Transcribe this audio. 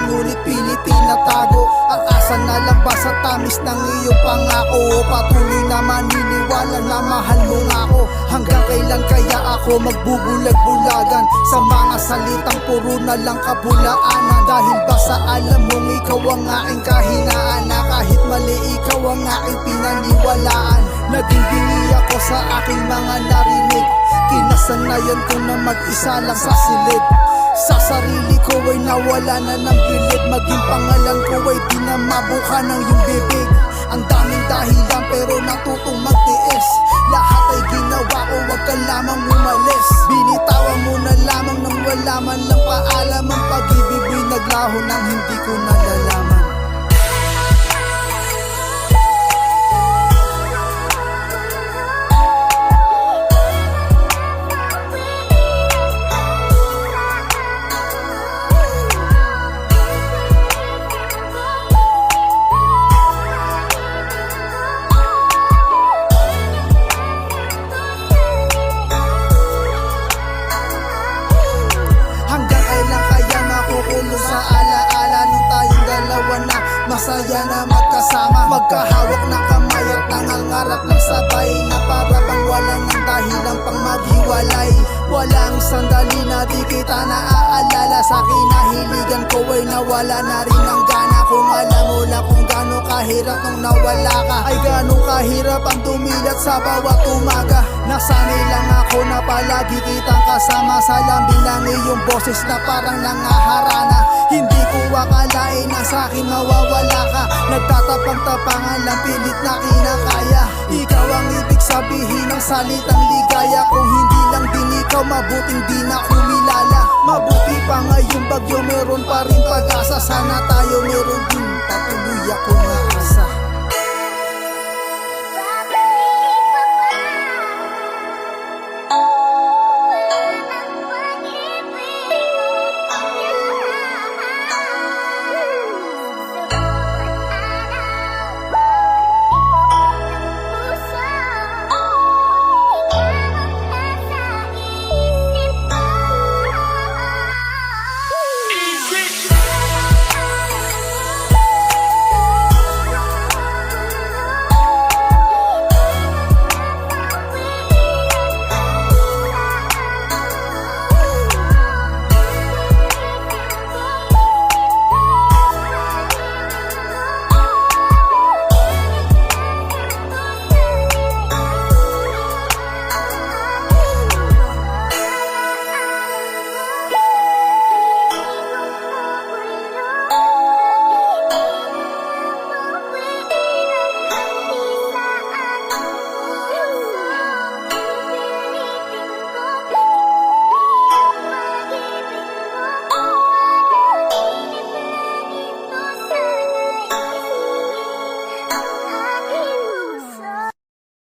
ngunit pilit tinatago. Ang asa na lang ba sa tamis ng iyong pangako? Patuloy na maniniwala na mahal mo nga ako. Hanggang kailan kaya ako magbubulag-bulagan sa mga salitang puro na lang kabulaanan? Dahil ba sa alam mong ikaw ang aking kahinaan, na kahit mali ikaw ang aking pinaniwalaan? Naging bingi ako sa aking mga narinig, kinasanayan ko na mag-isa lang sa silid. Sa sarili ko ay nawala na ng bilid, maging pangalan ko ay di na mabuka ng iyong bibig. Ang daming dahilan pero natutong magtiis, lahat ay ginawa ko, wag ka lamang umalis. Binitawan mo na lamang nang wala man lang paalam. Ang pag-ibig mo'y naglaho nang hindi ko nalalaman. Sa alaala nung tayong dalawa na masaya na magkasama, magkahawak ng kamay at nangangarap ng sabay, na para bang walang ng dahilan pang maghiwalay. Walang sandali na di kita naaalala, sa kinahiligan ko ay nawala na rin ang gana. Kung alam mo lang kung gaano kahirap nung nawala ka, ay gaano kahirap ang dumilat sa bawat umaga. Nasanay lang ako na palagi kitang kasama, sa lambing ng iyong boses na parang nangaharana. Hindi ko akalain na sa'kin mawawala ka, nagtatapang-tapangan lang pilit na kinakaya. Ikaw ang ibig sabihin ng salitang ligaya, kung hindi lang din ikaw mabuting di na kumilala. Mabuti pa ngayong bagyo meron pa rin pag-asa, sana tayo meron din, patuloy ako maasa.